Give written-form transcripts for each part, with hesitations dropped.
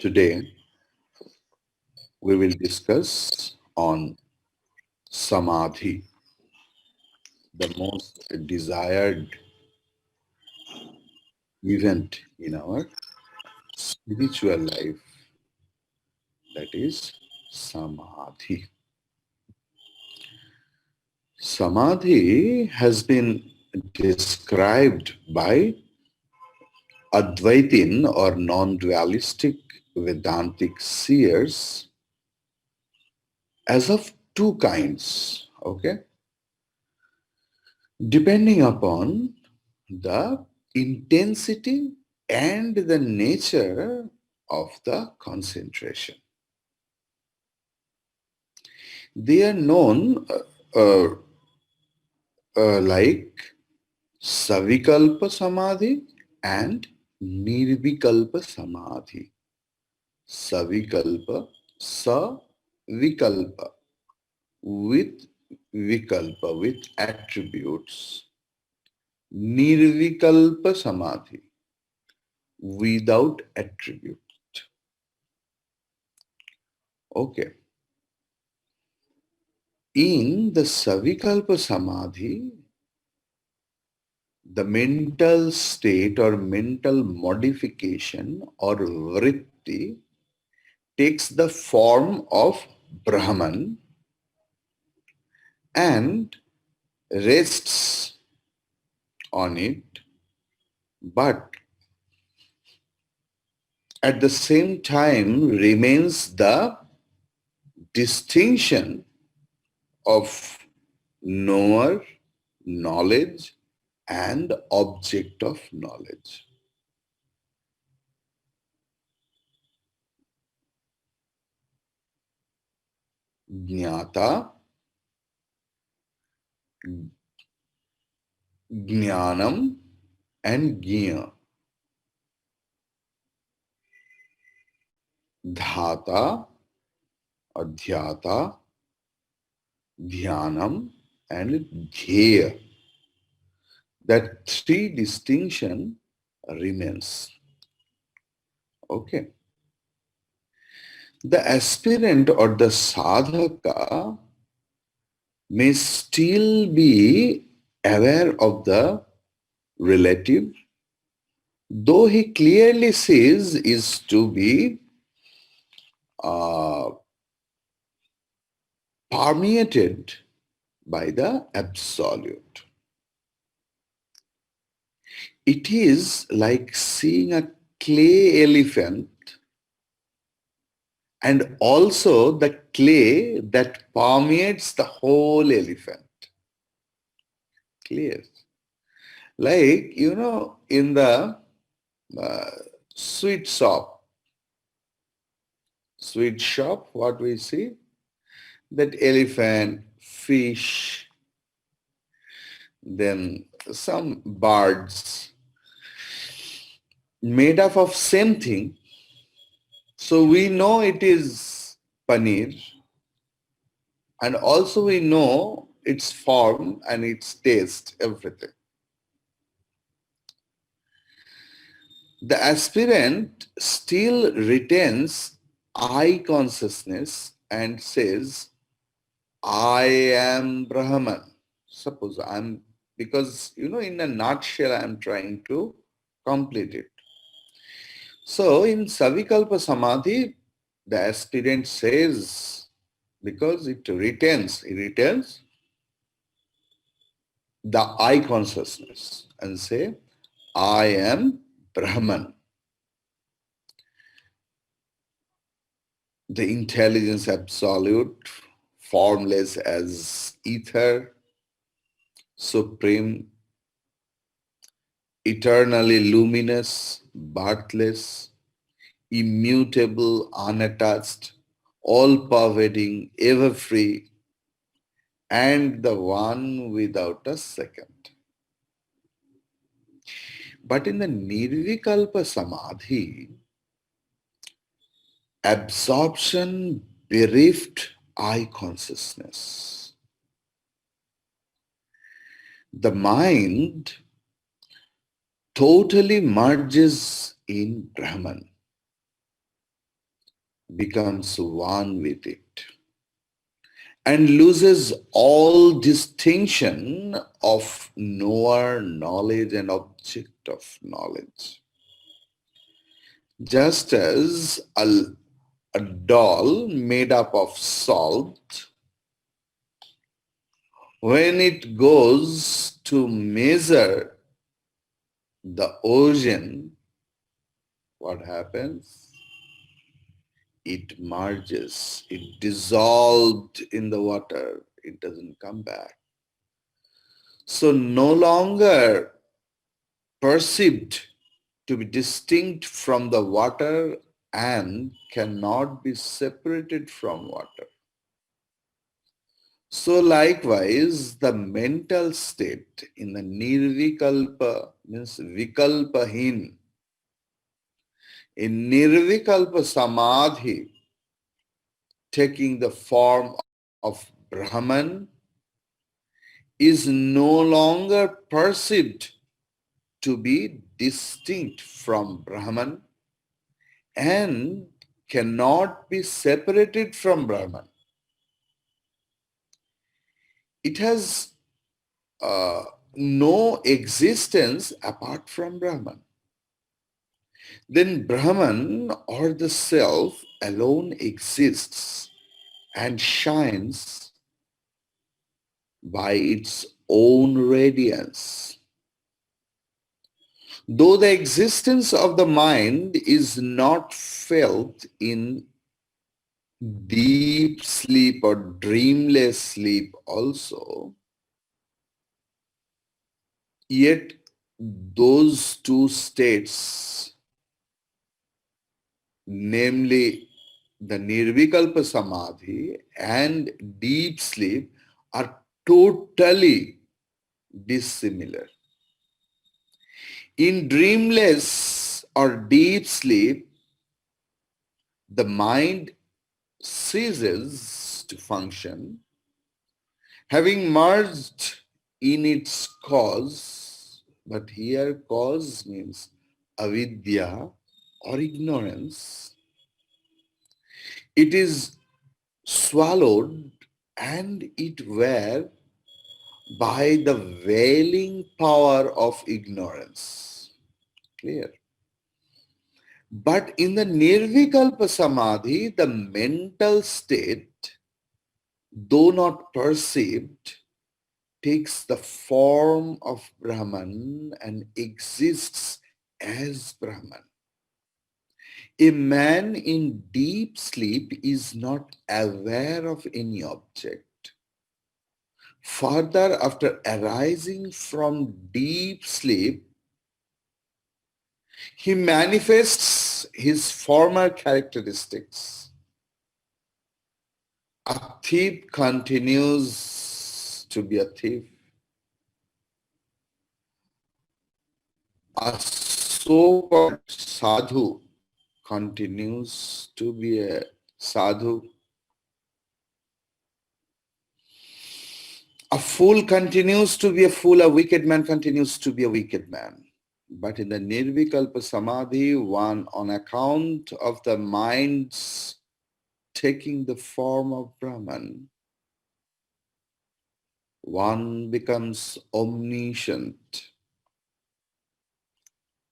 Today we will discuss on Samadhi, the most desired event in our spiritual life, that is Samadhi. Samadhi has been described by Advaitin or non-dualistic Vedantic seers as of two kinds, okay? Depending upon the intensity and the nature of the concentration. They are known like Savikalpa Samadhi and Nirvikalpa Samadhi. Savikalpa, Savikalpa, with Vikalpa, with attributes. Nirvikalpa Samadhi, without attribute. Okay. In the Savikalpa Samadhi, the mental state or mental modification or vritti takes the form of Brahman and rests on it, but at the same time remains the distinction of knower, knowledge, and object of knowledge. Jnata, Jnanam, and Jna. Dhata, Adhyata, Dhyanam, and Dhyaya. That three distinction remains. Okay. The aspirant or the sadhaka may still be aware of the relative, though he clearly says is to be uh, permeated by the absolute. It is like seeing a clay elephant and also the clay that permeates the whole elephant. Clear? Like, in the uh, sweet shop, what we see? That elephant, fish, then some birds made up of same thing. So we know it is paneer, and also we know its form and its taste, everything. The aspirant still retains I consciousness and says, I am Brahman. Suppose because, in a nutshell, I'm trying to complete it. So in Savikalpa Samadhi, the aspirant says, because it retains the I consciousness and say, I am Brahman. The intelligence absolute, formless as ether, supreme, eternally luminous, birthless, immutable, unattached, all-pervading, ever-free, and the one without a second. But in the Nirvikalpa Samadhi, absorption bereft I consciousness. The mind totally merges in Brahman. becomes one with it and loses all distinction of knower, knowledge, and object of knowledge. Just as a doll made up of salt, when it goes to measure the ocean, what happens? It merges, it dissolved in the water, it doesn't come back. So no longer perceived to be distinct from the water and cannot be separated from water. So likewise, the mental state in the nirvikalpa means vikalpahin. In nirvikalpa samadhi, taking the form of Brahman, is no longer perceived to be distinct from Brahman and cannot be separated from Brahman. It has no existence apart from Brahman. Then Brahman or the self alone exists and shines by its own radiance. Though the existence of the mind is not felt in deep sleep or dreamless sleep also, yet those two states, namely the Nirvikalpa Samadhi and deep sleep, are totally dissimilar. In dreamless or deep sleep, the mind ceases to function, having merged in its cause, but here cause means avidya or ignorance. It is swallowed and it were by the veiling power of ignorance. Clear? But in the Nirvikalpa Samadhi, the mental state, though not perceived, takes the form of Brahman and exists as Brahman. A man in deep sleep is not aware of any object. Further, after arising from deep sleep, he manifests his former characteristics. A thief continues to be a thief. A so-called sadhu continues to be a sadhu. A fool continues to be a fool. A wicked man continues to be a wicked man. But in the Nirvikalpa Samadhi, one, on account of the mind's taking the form of Brahman, one becomes omniscient.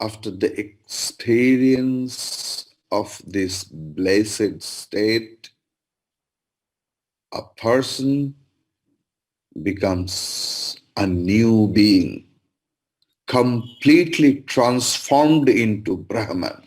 After the experience of this blessed state, a person becomes a new being, completely transformed into Brahman.